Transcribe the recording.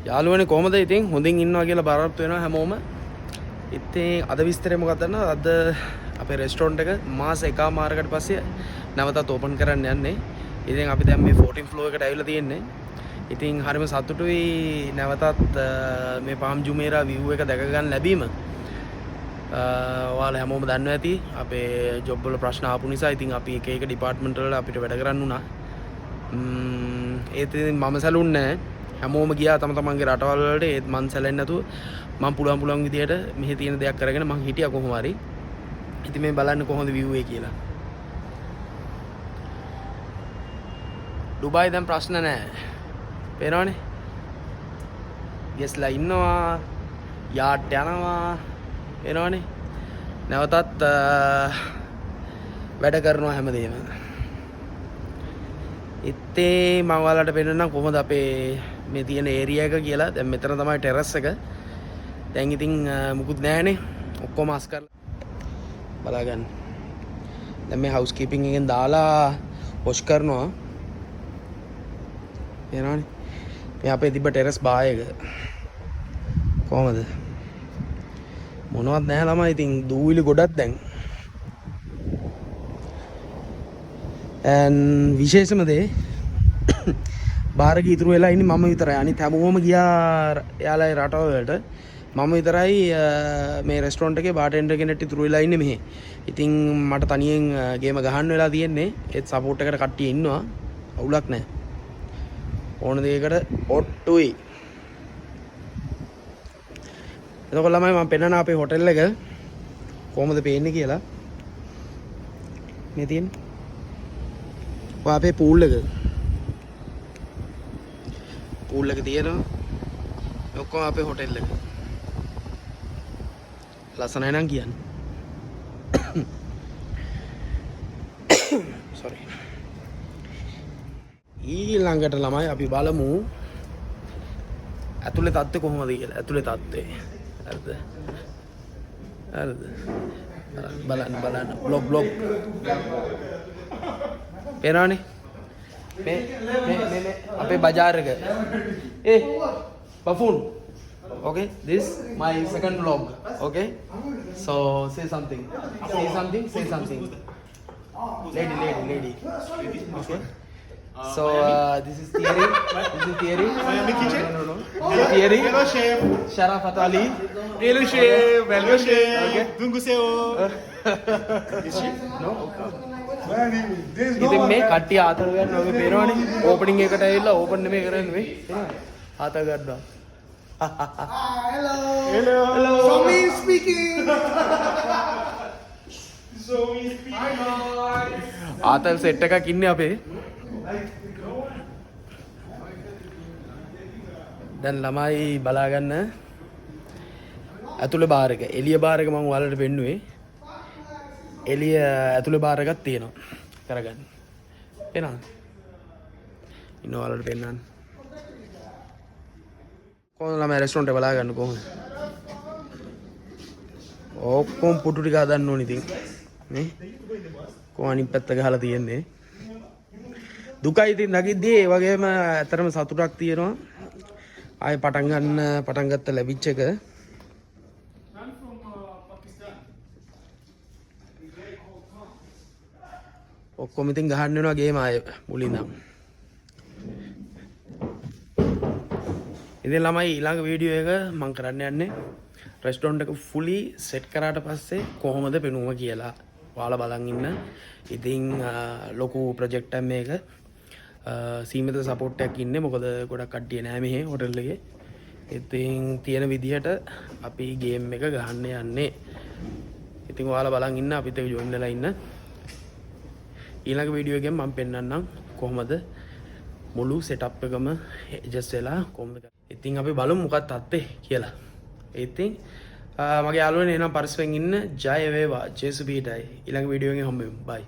යාළුවනේ කොහමද ඉතින් හොඳින් ඉන්නවා කියලා බලාපොරොත්තු වෙනවා හැමෝම. ඉතින් අද විස්තරේ මොකක්ද දන්නවද? අද අපේ රෙස්ටොරන්ට් එක මාස එකමාරකට පස්සේ නැවතත් ඕපන් කරන්න යන්නේ. ඉතින් අපි දැන් මේ 14th ෆ්ලෝර් එකට ඇවිල්ලා තියෙන්නේ. ඉතින් හරිම සතුටුයි නැවතත් මේ පාම් ජුමේරා view එක දැක ගන්න ලැබීම. ඔයාලා හැමෝම දන්නවා ඇති අපේ ජොබ් වල ප්‍රශ්න ආපු නිසා ඉතින් අපි එක එක ඩිපාර්ට්මන්ට් වල අපිට වැඩ කරන්න උනා. ඒත් ඉතින් මම සැලුන්නේ නැහැ. හැමෝම ගියා තම තමන්ගේ රටවල් වලට ඒත් මං සැලෙන්නේ නැතුව මං පුළුවන් විදියට මෙහි තියෙන දෙයක් කරගෙන මං හිටියා කොහොම හරි. ඉතින් මේ බලන්න කොහොමද view එක කියලා. ඩුබායි දැන් ප්‍රශ්න නැහැ. පේනවනේ. ගෙස්ලා ඉන්නවා. යාට් යනවා. පේනවනේ. නැවතත් වැඩ කරනවා හැමදේම. ඉතින් මම ඔයාලට පෙන්නන්නම් කොහොමද අපේ මේ තියෙන ඒරියා එක කියලා. දැන් මෙතන තමයි ටෙරස් එක. දැන් ඉතින් මුකුත් නැහැනේ. ඔක්කොම අස් කරලා බලා ගන්න. දැන් මේ හවුස් කීපින් එකෙන් දාලා වොෂ් කරනවා. එනවනේ. මේ අපේ තිබ්බ ටෙරස් බාර් එක. කොහමද? මොනවත් නැහැ ළමයි. ඉතින් දූවිලි ගොඩක් දැන්. විශේෂම දේ බාරක ඉතුරු වෙලා ඉන්නේ මම විතරයි. අනිත් හැමෝම ගියා එයාලගේ රටවල් වලට. මම විතරයි මේ රෙස්ටොරන්ට් එකේ බාර්ටෙන්ඩර් කෙනෙක් ඉතුරු වෙලා ඉන්නේ මෙහෙ. ඉතින් මට තනියෙන් ගේම ගහන්න වෙලා තියෙන්නේ. ඒත් සපෝට් එකට කට්ටිය ඉන්නවා. අවුලක් නැහැ. ඕන දෙයකට ඔට්ටුයි. එතකොට ළමයි මම පෙන්නන අපේ හොටෙල් එක කොහොමද පේන්නේ කියලා. මේ තියෙන්නේ අපේ පූල් එක. පූල් එක තියෙනවා. ඔක්කොම අපේ හොටෙල් එක. ලස්සනයි නම් කියන්නේ. sorry. ඊළඟට ළමයි අපි බලමු ඇතුලේ තත්ත්වය කොහොමද කියලා. ඇතුලේ තත්ත්වය. හරිද? හරිද? බලන්න බ්ලොග් පේනවනේ මේ අපේ බජාර් එක. Buffoon. Okay, this my second vlog. Okay, so say something. Lady. Okay. So this is theory. Miami kitchen. No. Theory. Hello chef. Sharafat Ali. Hello chef. Welcome chef. Okay. Tunggu No. ඉතින් මේ කට්ටිය ආතල් ගන්න ඔබ පේනවනේ opening එකට ඇවිල්ලා open නෙමෙයි කරන්නේ මේ ආතල් ගන්නවා. Hello. Somi speaking. ආතල් සෙට් එකක් ඉන්නේ අපේ. දැන් ළමයි බලා ගන්න ඇතුලේ බාර් එක. එළිය බාර් එක මම ඔයාලට පෙන්නුවේ. එළිය ඇතුලේ බාර් එකක් තියෙනවා. කරගන්න. පේනවද? ඉන්න ඔයාලට පෙන්නන්න. කොහොමද ළමයි රෙස්ටොරන්ට් එක බලා ගන්න කොහොමද? ඔක්කොම පුටු ටික හදන්න ඕනේ ඉතින්. නේ? කොහොම අනිත් පැත්ත ගහලා තියෙන්නේ. දුකයි ඉතින් නැගිද්දී ඒ වගේම ඇත්තටම සතුටක් තියෙනවා. ආයෙ පටන් ගත්ත ලැබිච්ච එක. ඔක්කොම ඉතින් ගහන්න වෙනවා ගේම ආයෙ මුලින්ම. ඉතින් ළමයි ඊළඟ වීඩියෝ එක මම කරන්න යන්නේ රෙස්ටොරන්ට් එක ෆුලි සෙට් කරාට පස්සේ කොහොමද පෙනුම කියලා. ඔයාලා බලන් ඉන්න. ඉතින් ලොකු ප්‍රොජෙක්ට් එකක් මේක. සීමිත සපෝට් එකක් ඉන්නේ. මොකද ගොඩක් කට්ටිය නැහැ මෙහෙ හොටෙල් එකේ. ඉතින් තියෙන විදිහට අපි ගේම් එක ගහන්න යන්නේ. ඉතින් ඔයාලා බලන් ඉන්න අපිත් එක්ක ජොයින් වෙලා ඉන්න. ඊළඟ වීඩියෝ එකෙන් මම පෙන්නන්නම් කොහොමද මුළු සෙටප් එකම ඇඩ්ජස්ට් වෙලා කොහොමද. ඉතින් අපි බලමු මොකක්ද අත්තේ කියලා. ඉතින් මගේ යාළුවනේ එනම් පරිස්සමෙන් ඉන්න. ජය වේවා. ජේසු පීඨයි. ඊළඟ වීඩියෝ එකෙන් හම්බෙමු. බයි.